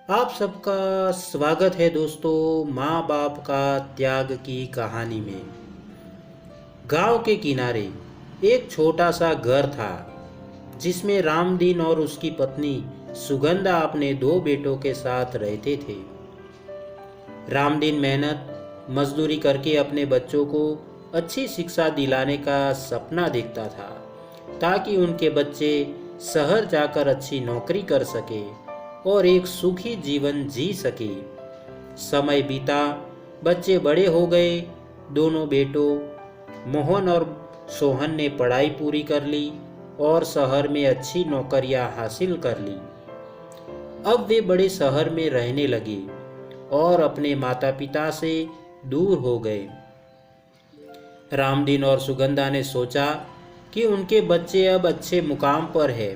आप सबका स्वागत है दोस्तों माँ बाप का त्याग की कहानी में। गांव के किनारे एक छोटा सा घर था जिसमें रामदीन और उसकी पत्नी सुगंधा अपने दो बेटों के साथ रहते थे। रामदीन मेहनत मजदूरी करके अपने बच्चों को अच्छी शिक्षा दिलाने का सपना देखता था ताकि उनके बच्चे शहर जाकर अच्छी नौकरी कर सके और एक सुखी जीवन जी सके। समय बीता, बच्चे बड़े हो गए। दोनों बेटों मोहन और सोहन ने पढ़ाई पूरी कर ली और शहर में अच्छी नौकरियां हासिल कर ली। अब वे बड़े शहर में रहने लगे और अपने माता पिता से दूर हो गए। रामदीन और सुगंधा ने सोचा कि उनके बच्चे अब अच्छे मुकाम पर है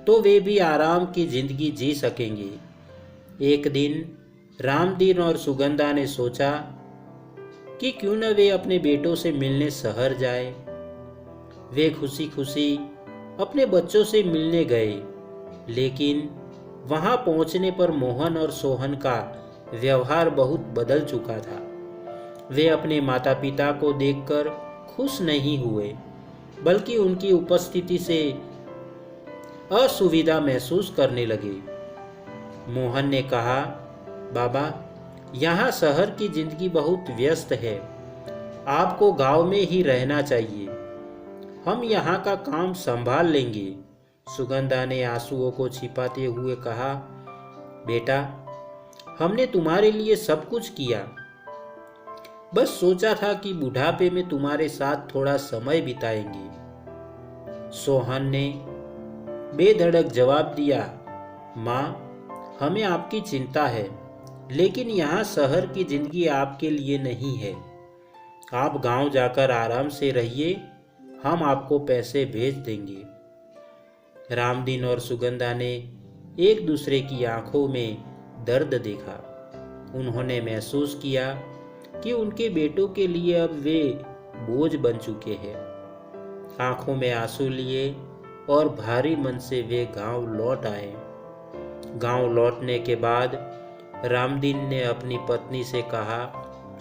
तो वे भी आराम की जिंदगी जी सकेंगे। एक दिन रामदीन और सुगंधा ने सोचा कि क्यों न वे अपने बेटों से मिलने शहर जाए। वे खुशी खुशी अपने बच्चों से मिलने गए, लेकिन वहां पहुंचने पर मोहन और सोहन का व्यवहार बहुत बदल चुका था। वे अपने माता पिता को देखकर खुश नहीं हुए, बल्कि उनकी उपस्थिति से असुविधा महसूस करने लगे। मोहन ने कहा, बाबा, यहाँ शहर की जिंदगी बहुत व्यस्त है, आपको गांव में ही रहना चाहिए, हम यहाँ का काम संभाल लेंगे। सुगंधा ने आंसुओं को छिपाते हुए कहा, बेटा, हमने तुम्हारे लिए सब कुछ किया, बस सोचा था कि बुढ़ापे में तुम्हारे साथ थोड़ा समय बिताएंगे। सोहन ने बेधड़क जवाब दिया, माँ, हमें आपकी चिंता है, लेकिन यहाँ शहर की जिंदगी आपके लिए नहीं है। आप गांव जाकर आराम से रहिए, हम आपको पैसे भेज देंगे। रामदीन और सुगंधा ने एक दूसरे की आंखों में दर्द देखा। उन्होंने महसूस किया कि उनके बेटों के लिए अब वे बोझ बन चुके हैं। आंखों में आंसू लिए और भारी मन से वे गांव लौट आए। गांव लौटने के बाद रामदीन ने अपनी पत्नी से कहा,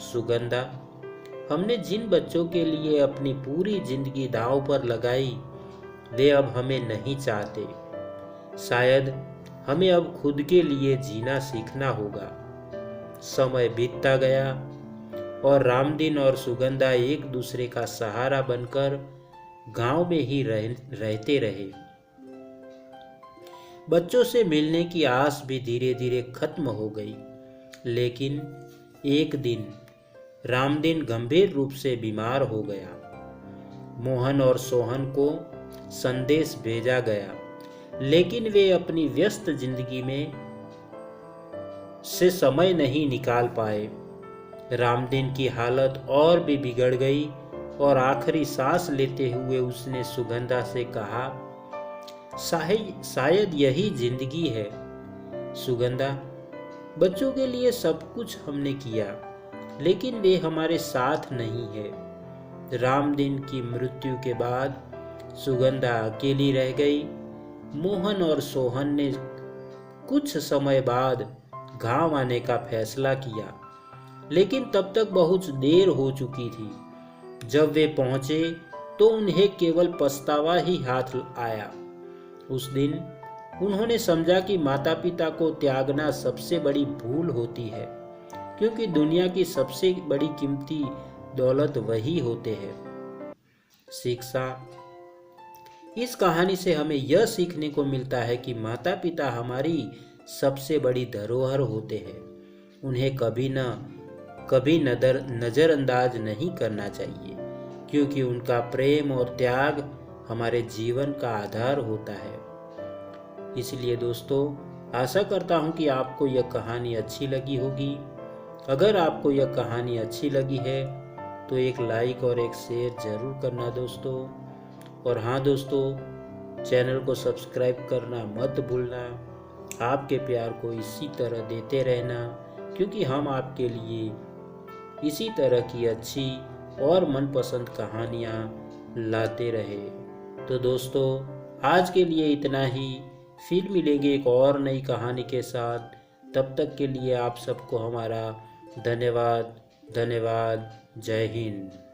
सुगंधा, हमने जिन बच्चों के लिए अपनी पूरी जिंदगी दांव पर लगाई, वे अब हमें नहीं चाहते। शायद हमें अब खुद के लिए जीना सीखना होगा। समय बीतता गया और रामदीन और सुगंधा एक दूसरे का सहारा बनकर गांव में ही रहते रहे। बच्चों से मिलने की आस भी धीरे धीरे खत्म हो गई। लेकिन एक दिन रामदीन गंभीर रूप से बीमार हो गया। मोहन और सोहन को संदेश भेजा गया, लेकिन वे अपनी व्यस्त जिंदगी में से समय नहीं निकाल पाए। रामदीन की हालत और भी बिगड़ गई और आखिरी सांस लेते हुए उसने सुगंधा से कहा, शायद यही जिंदगी है। सुगंधा, बच्चों के लिए सब कुछ हमने किया, लेकिन वे हमारे साथ नहीं है। रामदीन की मृत्यु के बाद सुगंधा अकेली रह गई। मोहन और सोहन ने कुछ समय बाद गांव आने का फैसला किया, लेकिन तब तक बहुत देर हो चुकी थी। जब वे पहुंचे तो उन्हें केवल पछतावा ही हाथ आया। उस दिन उन्होंने समझा कि माता पिता को त्यागना सबसे बड़ी भूल होती है, क्योंकि दुनिया की सबसे बड़ी कीमती दौलत वही होते हैं। शिक्षा। इस कहानी से हमें यह सीखने को मिलता है कि माता पिता हमारी सबसे बड़ी धरोहर होते हैं। उन्हें कभी नजरअंदाज नहीं करना चाहिए, क्योंकि उनका प्रेम और त्याग हमारे जीवन का आधार होता है। इसलिए दोस्तों, आशा करता हूँ कि आपको यह कहानी अच्छी लगी होगी। अगर आपको यह कहानी अच्छी लगी है तो एक लाइक और एक शेयर जरूर करना दोस्तों। और हाँ दोस्तों, चैनल को सब्सक्राइब करना मत भूलना। आपके प्यार को इसी तरह देते रहना, क्योंकि हम आपके लिए इसी तरह की अच्छी और मनपसंद कहानियाँ लाते रहे। तो दोस्तों, आज के लिए इतना ही। फिर मिलेंगे एक और नई कहानी के साथ। तब तक के लिए आप सबको हमारा धन्यवाद। धन्यवाद। जय हिंद।